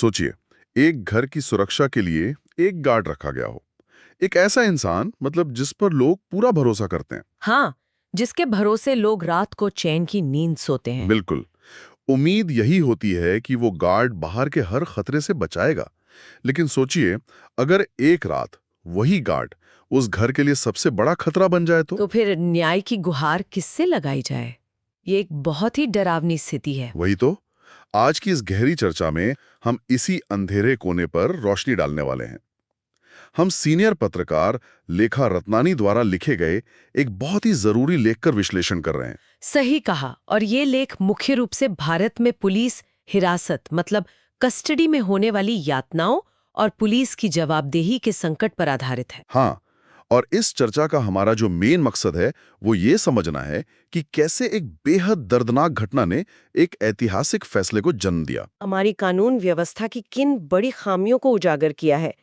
सोचिए, एक घर की सुरक्षा के लिए एक गार्ड रखा गया हो। एक ऐसा इंसान मतलब जिस पर लोग पूरा भरोसा करते हैं। हाँ, जिसके भरोसे लोग रात को चैन की नींद सोते हैं। बिल्कुल। उम्मीद यही होती है कि वो गार्ड बाहर के हर खतरे से बचाएगा। लेकिन सोचिए, अगर एक रात वही गार्ड उस घर के लिए सबसे बड़ा खतरा बन जाए तो। तो फिर न्याय की गुहार किससे लगाई जाए? ये एक बहुत ही डरावनी स्थिति है। वही तो। आज की इस गहरी चर्चा में हम इसी अंधेरे कोने पर रोशनी डालने वाले हैं। हम सीनियर पत्रकार लेखा रत्नानी द्वारा लिखे गए एक बहुत ही जरूरी लेख का विश्लेषण कर रहे हैं। सही कहा। और ये लेख मुख्य रूप से भारत में पुलिस हिरासत मतलब कस्टडी में होने वाली यातनाओं और पुलिस की जवाबदेही के संकट पर आधारित है। हाँ, और इस चर्चा का हमारा जो मेन मकसद है वो ये समझना है कि कैसे एक बेहद दर्दनाक घटना ने एक ऐतिहासिक फैसले को जन्म दिया। हमारी कानून व्यवस्था की किन बड़ी खामियों को उजागर किया है।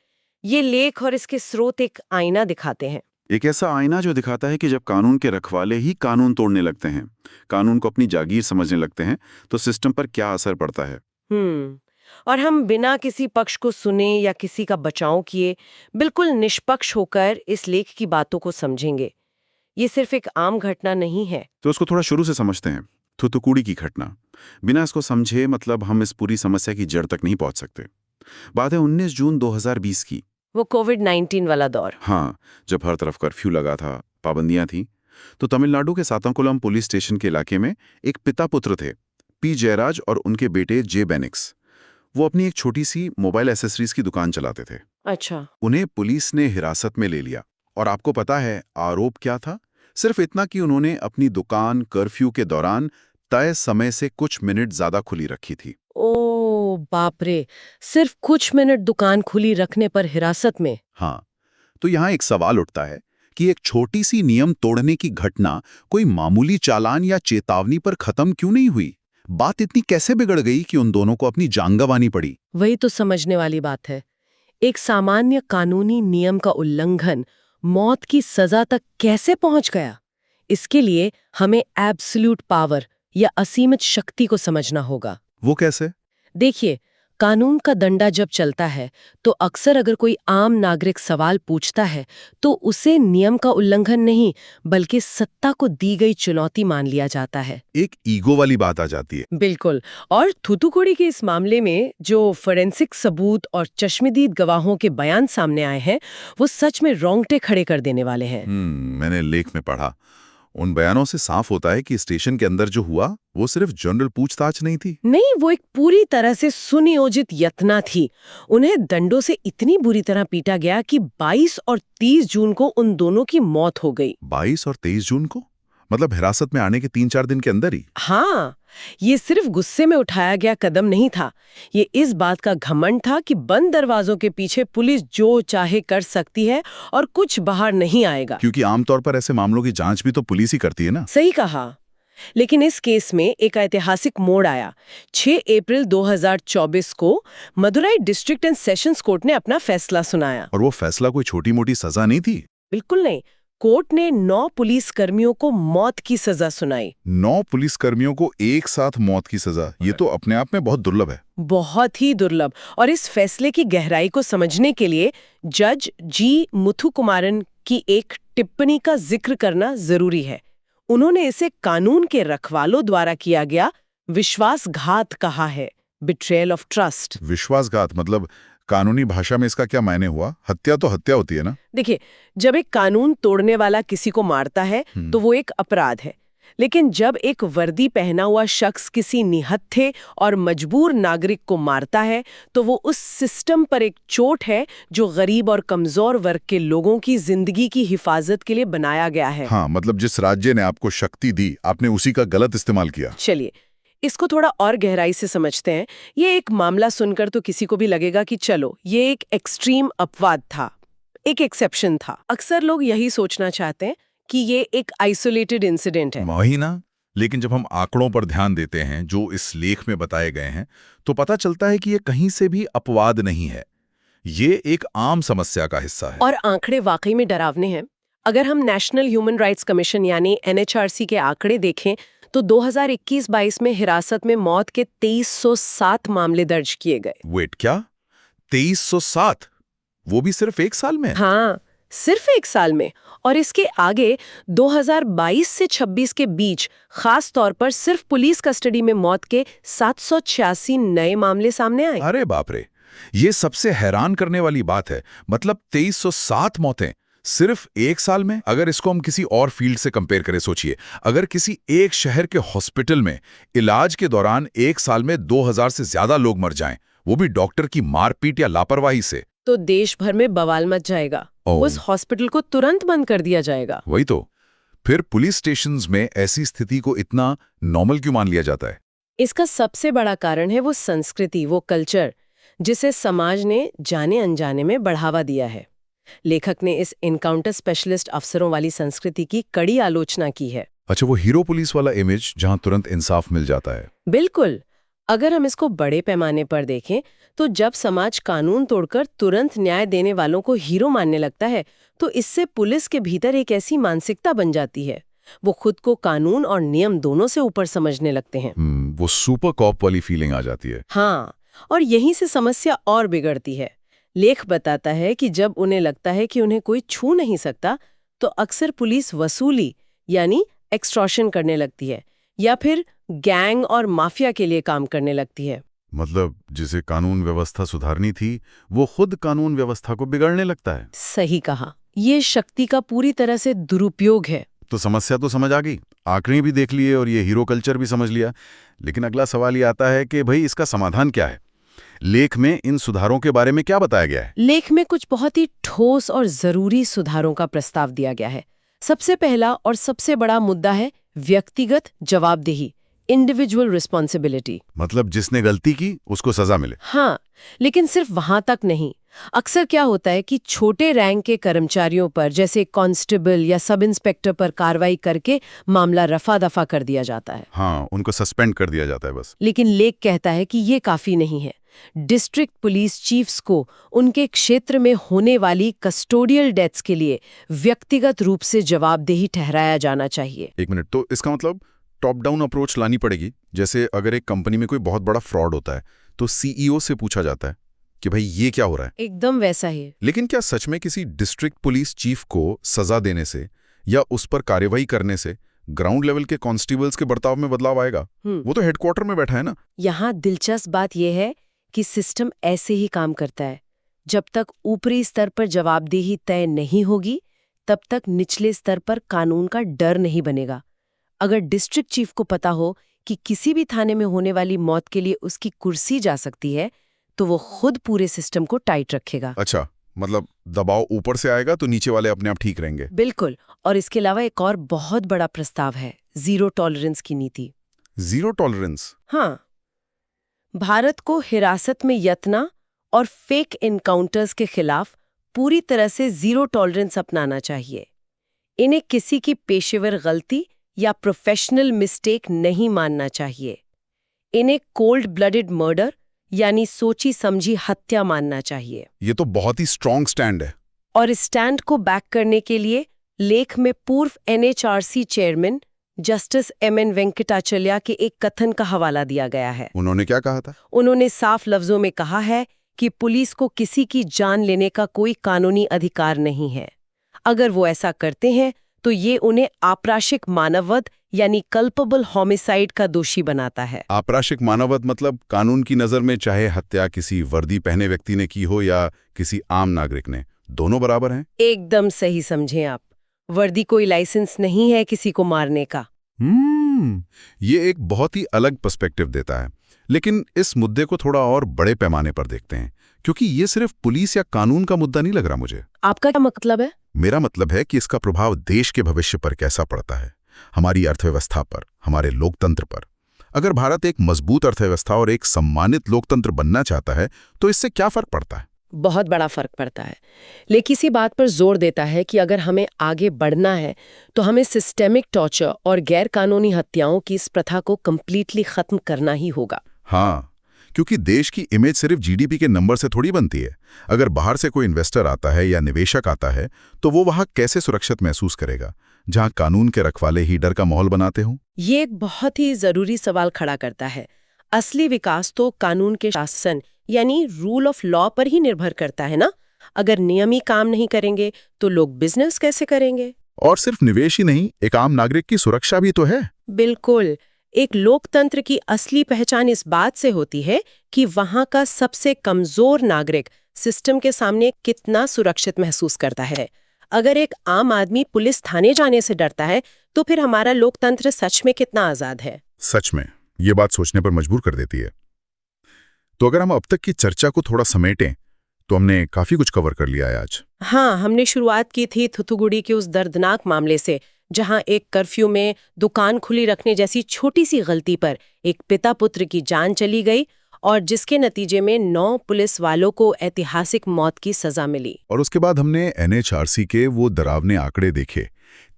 ये लेख और इसके स्रोत एक आईना दिखाते हैं। एक ऐसा आईना जो दिखाता है कि जब कानून के रखवाले ही कानून तोड़ने लगते हैं, कानून को अपनी जागीर समझने लगते हैं, तो सिस्टम पर क्या असर पड़ता है। और हम बिना किसी पक्ष को सुने या किसी का बचाव किए बिल्कुल निष्पक्ष होकर इस लेख की बातों को समझेंगे। ये सिर्फ एक आम घटना नहीं है। तो उसको थोड़ा शुरू से समझते हैं। थूथुकुड़ी की घटना बिना इसको समझे मतलब हम इस पूरी समस्या की जड़ तक नहीं पहुंच सकते। बात है 19 जून 2020 की। वो कोविड-19 वाला दौर। हाँ, जब हर तरफ कर्फ्यू लगा था, पाबंदियां थी, तो तमिलनाडु के सातंकुलम पुलिस स्टेशन के इलाके में एक पिता पुत्र थे, पी जयराज और उनके बेटे जे बेनिक्स। वो अपनी एक छोटी सी मोबाइल एसेसरीज की दुकान चलाते थे। अच्छा। उन्हें पुलिस ने हिरासत में ले लिया। और आपको पता है आरोप क्या था? सिर्फ इतना कि उन्होंने अपनी दुकान कर्फ्यू के दौरान तय समय से कुछ मिनट ज्यादा खुली रखी थी। ओ बाप रे, सिर्फ कुछ मिनट दुकान खुली रखने पर हिरासत में। हाँ, तो यहाँ एक सवाल उठता है कि एक छोटी सी नियम तोड़ने की घटना कोई मामूली चालान या चेतावनी पर खत्म क्यों नहीं हुई? बात इतनी कैसे बिगड़ गई कि उन दोनों को अपनी जान गंवानी पड़ी? वही तो समझने वाली बात है। एक सामान्य कानूनी नियम का उल्लंघन मौत की सजा तक कैसे पहुंच गया? इसके लिए हमें एब्सोल्यूट पावर या असीमित शक्ति को समझना होगा। वो कैसे? देखिए, कानून का डंडा जब चलता है तो अक्सर अगर कोई आम नागरिक सवाल पूछता है तो उसे नियम का उल्लंघन नहीं बल्कि सत्ता को दी गई चुनौती मान लिया जाता है। एक ईगो वाली बात आ जाती है। बिल्कुल। और थूथुकुड़ी के इस मामले में जो फोरेंसिक सबूत और चश्मदीद गवाहों के बयान सामने आए हैं वो सच में रोंगटे खड़े कर देने वाले हैं। मैंने लेख में पढ़ा। उन बयानों से साफ होता है कि स्टेशन के अंदर जो हुआ वो सिर्फ जनरल पूछताछ नहीं थी। नहीं, वो एक पूरी तरह से सुनियोजित यातना थी। उन्हें डंडों से इतनी बुरी तरह पीटा गया कि 22 और 30 जून को उन दोनों की मौत हो गई। 22 और 23 जून को? मतलब हिरासत में आने के 3-4 दिन के अंदर ही? हाँ, ये सिर्फ गुस्से में उठाया गया कदम नहीं था। ये इस बात का घमंड था कि बंद दरवाजों के पीछे पुलिस जो चाहे कर सकती है और कुछ बाहर नहीं आएगा। क्योंकि आमतौर पर ऐसे मामलों की जांच भी तो पुलिस ही करती है ना। सही कहा। लेकिन इस केस में एक ऐतिहासिक मोड़ आया। 6 अप्रैल 2024 को Madurai district and sessions court ने अपना फैसला सुनाया। और वो फैसला कोई छोटी मोटी सजा नहीं थी। बिल्कुल नहीं। कोर्ट ने 9 पुलिस कर्मियों को मौत की सजा सुनाई। 9 पुलिसकर्मियों को एक साथ मौत की सजा, ये तो अपने आप में बहुत दुर्लभ है। बहुत ही दुर्लभ। और इस फैसले की गहराई को समझने के लिए जज जी मुथुकुमारन की एक टिप्पणी का जिक्र करना जरूरी है। उन्होंने इसे कानून के रखवालों द्वारा किया गया विश्वासघात कहा है, बिट्रेयल ऑफ ट्रस्ट। विश्वासघात मतलब कानूनी भाषा में इसका क्या मायने हुआ? हत्या तो हत्या होती है ना। देखिए, जब एक कानून तोड़ने वाला किसी को मारता है तो वो एक अपराध है। लेकिन जब एक वर्दी पहना हुआ शख्स किसी निहत्थे और मजबूर नागरिक को मारता है तो वो उस सिस्टम पर एक चोट है जो गरीब और कमजोर वर्ग के लोगों की जिंदगी की हिफाजत के लिए बनाया गया है। हाँ, मतलब जिस राज्य ने आपको शक्ति दी, आपने उसी का गलत इस्तेमाल किया। चलिए, इसको थोड़ा और गहराई से समझते हैं। ये एक मामला सुनकर तो किसी को भी लगेगा कि चलो ये एक एक्सट्रीम अपवाद था, एक एक्सेप्शन था। अक्सर लोग यही सोचना चाहते हैं कि ये एक आइसोलेटेड इंसिडेंट है। वही ना। लेकिन जब हम आंकड़ों पर ध्यान देते हैं जो इस लेख में बताए गए हैं तो पता चलता है कि ये कहीं से भी अपवाद नहीं है। ये एक आम समस्या का हिस्सा है। और आंकड़े वाकई में डरावने हैं। अगर हम नेशनल ह्यूमन राइट्स कमीशन यानी NHRC के आंकड़े देखें तो 2021-22 में हिरासत में मौत के 2307 मामले दर्ज किए गए। वेट, क्या 2307? वो भी सिर्फ एक साल में? हाँ, सिर्फ एक साल में। और इसके आगे 2022 से 26 के बीच खास तौर पर सिर्फ पुलिस कस्टडी में मौत के 786 नए मामले सामने आए। अरे बाप रे, ये सबसे हैरान करने वाली बात है। मतलब 2307 मौतें सिर्फ एक साल में। अगर इसको हम किसी और फील्ड से कंपेयर करें, सोचिए, अगर किसी एक शहर के हॉस्पिटल में इलाज के दौरान एक साल में 2000 से ज्यादा लोग मर जाएं, वो भी डॉक्टर की मारपीट या लापरवाही से, तो देश भर में बवाल मच जाएगा। उस हॉस्पिटल को तुरंत बंद कर दिया जाएगा। वही तो। फिर पुलिस स्टेशंस में ऐसी स्थिति को इतना नॉर्मल क्यों मान लिया जाता है? इसका सबसे बड़ा कारण है वो संस्कृति, वो कल्चर जिसे समाज ने जाने अनजाने में बढ़ावा दिया है। लेखक ने इस एनकाउंटर स्पेशलिस्ट अफसरों वाली संस्कृति की कड़ी आलोचना की है। अच्छा, वो हीरो पुलिस वाला इमेज जहां तुरंत इंसाफ मिल जाता है। बिल्कुल। अगर हम इसको बड़े पैमाने पर देखें तो जब समाज कानून तोड़कर तुरंत न्याय देने वालों को हीरो मानने लगता है, तो इससे पुलिस के भीतर एक ऐसी मानसिकता बन जाती है। वो खुद को कानून और नियम दोनों से ऊपर समझने लगते हैं। वो सुपर कॉप वाली फीलिंग आ जाती है। हाँ, और यहीं से समस्या और बिगड़ती है। लेख बताता है कि जब उन्हें लगता है कि उन्हें कोई छू नहीं सकता, तो अक्सर पुलिस वसूली यानी एक्सटॉर्शन करने लगती है, या फिर गैंग और माफिया के लिए काम करने लगती है। मतलब जिसे कानून व्यवस्था सुधारनी थी, वो खुद कानून व्यवस्था को बिगड़ने लगता है। सही कहा। ये शक्ति का पूरी तरह से दुरुपयोग है। तो समस्या तो समझ आ गई, आंकड़े भी देख लिए और ये हीरो कल्चर भी समझ लिया। लेकिन अगला सवाल ये आता है कि भाई इसका समाधान क्या है? लेख में इन सुधारों के बारे में क्या बताया गया है? लेख में कुछ बहुत ही ठोस और जरूरी सुधारों का प्रस्ताव दिया गया है। सबसे पहला और सबसे बड़ा मुद्दा है व्यक्तिगत जवाबदेही, इंडिविजुअल रिस्पॉन्सिबिलिटी। मतलब जिसने गलती की उसको सजा मिले। हाँ, लेकिन सिर्फ वहां तक नहीं। अक्सर क्या होता है कि छोटे रैंक के कर्मचारियों पर, जैसे कांस्टेबल या सब इंस्पेक्टर पर कार्रवाई करके मामला रफा दफा कर दिया जाता है। हाँ, उनको सस्पेंड कर दिया जाता है बस। लेकिन लेख कहता है कि ये काफी नहीं है। डिस्ट्रिक्ट पुलिस चीफ्स को उनके क्षेत्र में होने वाली कस्टोडियल डेथ्स के लिए व्यक्तिगत रूप से जवाबदेही ठहराया जाना चाहिए। एक मिनट, तो इसका मतलब टॉप डाउन अप्रोच लानी पड़ेगी। जैसे अगर एक कंपनी में कोई बहुत बड़ा फ्रॉड होता है तो सीईओ से पूछा जाता है कि भाई ये क्या हो रहा है। एकदम वैसा ही। लेकिन क्या सच में किसी डिस्ट्रिक्ट पुलिस चीफ को सजा देने से या उस पर कार्यवाही करने से ग्राउंड लेवल के कांस्टेबल्स के बर्ताव में बदलाव आएगा? वो तो हेडक्वार्टर में बैठा है ना। यहाँ दिलचस्प बात यह है कि सिस्टम ऐसे ही काम करता है। जब तक ऊपरी स्तर पर जवाबदेही तय नहीं होगी, तब तक निचले स्तर पर कानून का डर नहीं बनेगा। अगर डिस्ट्रिक्ट चीफ को पता हो कि किसी भी थाने में होने वाली मौत के लिए उसकी कुर्सी जा सकती है, तो वो खुद पूरे सिस्टम को टाइट रखेगा। अच्छा, मतलब दबाव ऊपर से आएगा तो नीचे वाले अपने आप ठीक रहेंगे। बिल्कुल। और इसके अलावा एक और बहुत बड़ा प्रस्ताव है, जीरो टॉलरेंस की नीति। Zero tolerance? हाँ, भारत को हिरासत में यत्न और फेक एनकाउंटर्स के खिलाफ पूरी तरह से जीरो टॉलरेंस अपनाना चाहिए। इन्हें किसी की पेशेवर गलती या प्रोफेशनल मिस्टेक नहीं मानना चाहिए। इन्हें कोल्ड ब्लडेड मर्डर यानी सोची समझी हत्या मानना चाहिए। ये तो बहुत ही स्ट्रॉन्ग स्टैंड है। और इस स्टैंड को बैक करने के लिए लेख में पूर्व एनएचआरसी चेयरमैन जस्टिस एमएन वेंकटाचल्या के एक कथन का हवाला दिया गया है। उन्होंने क्या कहा था? उन्होंने साफ लफ्जों में कहा है कि पुलिस को किसी की जान लेने का कोई कानूनी अधिकार नहीं है। अगर वो ऐसा करते हैं तो ये उन्हें आपराशिक मानववध यानी कल्पेबल होमिसाइड का दोषी बनाता है। आपराशिक मानववध मतलब कानून की नजर में चाहे हत्या किसी वर्दी पहने व्यक्ति ने की हो या किसी आम नागरिक ने, दोनों बराबर हैं? एकदम सही समझे आप। वर्दी कोई लाइसेंस नहीं है किसी को मारने का। ये एक बहुत ही अलग पर्सपेक्टिव देता है। लेकिन इस मुद्दे को थोड़ा और बड़े पैमाने पर देखते हैं, क्योंकि ये सिर्फ पुलिस या कानून का मुद्दा नहीं लग रहा मुझे। आपका क्या मतलब है? मेरा मतलब है कि इसका प्रभाव देश के भविष्य पर कैसा पड़ता है, हमारी अर्थव्यवस्था पर, हमारे लोकतंत्र पर। अगर भारत एक मजबूत अर्थव्यवस्था और एक सम्मानित लोकतंत्र बनना चाहता है तो इससे क्या फर्क पड़ता है? बहुत बड़ा फर्क पड़ता है। लेकिन इसी बात पर जोर देता है कि अगर हमें आगे बढ़ना है तो हमें सिस्टेमिक टॉर्चर और गैर कानूनी हत्याओं की इस प्रथा को कंप्लीटली खत्म करना ही होगा। हाँ, क्योंकि देश की इमेज सिर्फ जीडीपी के नंबर से थोड़ी बनती है। अगर बाहर से कोई इन्वेस्टर आता है या निवेशक आता है तो वो वहां कैसे सुरक्षित महसूस करेगा, जहां कानून के रखवाले ही डर का माहौल बनाते हों? ये एक बहुत ही जरूरी सवाल खड़ा करता है। असली विकास तो कानून के शासन यानी रूल ऑफ लॉ पर ही निर्भर करता है ना। अगर नियम ही काम नहीं करेंगे तो लोग बिजनेस कैसे करेंगे? और सिर्फ निवेश ही नहीं, एक आम नागरिक की सुरक्षा भी तो है। बिल्कुल। एक लोकतंत्र की असली पहचान इस बात से होती है कि वहां का सबसे कमजोर नागरिक सिस्टम के सामने कितना सुरक्षित महसूस करता है। अगर एक आम आदमी पुलिस थाने जाने से डरता है तो फिर हमारा लोकतंत्र सच में कितना आजाद है? सच में ये बात सोचने पर मजबूर कर देती है। तो अगर हम अब तक की चर्चा को थोड़ा समेटें तो हमने काफी कुछ कवर कर लिया है आज। हाँ, हमने शुरुआत की थी थूथुकुडी के उस दर्दनाक मामले से, जहां एक कर्फ्यू में दुकान खुली रखने जैसी छोटी सी गलती पर एक पिता पुत्र की जान चली गई और जिसके नतीजे में 9 पुलिस वालों को ऐतिहासिक मौत की सजा मिली। और उसके बाद हमने NHRC के वो डरावने आंकड़े देखे,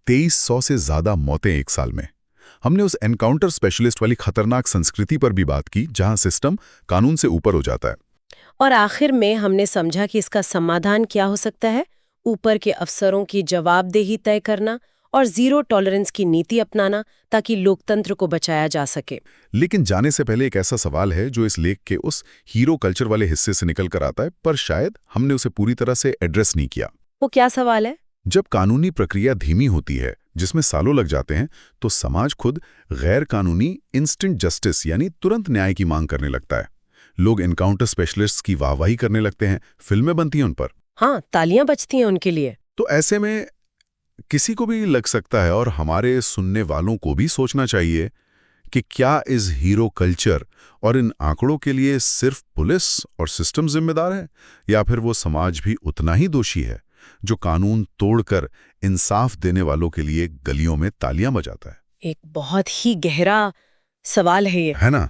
2300 से ज्यादा मौतें एक साल में। हमने उस एनकाउंटर स्पेशलिस्ट वाली खतरनाक संस्कृति पर भी बात की जहां सिस्टम कानून से ऊपर हो जाता है। और आखिर में हमने समझा कि इसका समाधान क्या हो सकता है। ऊपर के अफसरों की जवाबदेही तय करना और जीरो टॉलरेंस की नीति अपनाना ताकि लोकतंत्र को बचाया जा सके। लेकिन जाने से पहले एक ऐसा सवाल है जो इस लेख के उस हीरो कल्चर वाले हिस्से से निकल कर आता है, पर शायद हमने उसे पूरी तरह से एड्रेस नहीं किया। वो क्या सवाल है? जब कानूनी प्रक्रिया धीमी होती है, जिसमें सालों लग जाते हैं, तो समाज खुद गैर कानूनी इंस्टेंट जस्टिस यानी तुरंत न्याय की मांग करने लगता है। लोग एनकाउंटर स्पेशलिस्ट्स की वाहवाही करने लगते हैं, फिल्में बनती हैं उन पर। हाँ, तालियां बजती हैं उनके लिए। तो ऐसे में किसी को भी लग सकता है, और हमारे सुनने वालों को भी सोचना चाहिए कि क्या इस हीरो कल्चर और इन आंकड़ों के लिए सिर्फ पुलिस और सिस्टम जिम्मेदार है, या फिर वो समाज भी उतना ही दोषी है जो कानून तोड़कर इंसाफ देने वालों के लिए गलियों में तालियां बजाता है? एक बहुत ही गहरा सवाल है ये, है ना?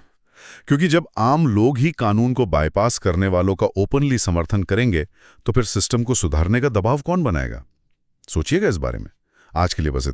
क्योंकि जब आम लोग ही कानून को बाईपास करने वालों का ओपनली समर्थन करेंगे तो फिर सिस्टम को सुधारने का दबाव कौन बनाएगा? सोचिएगा इस बारे में। आज के लिए बस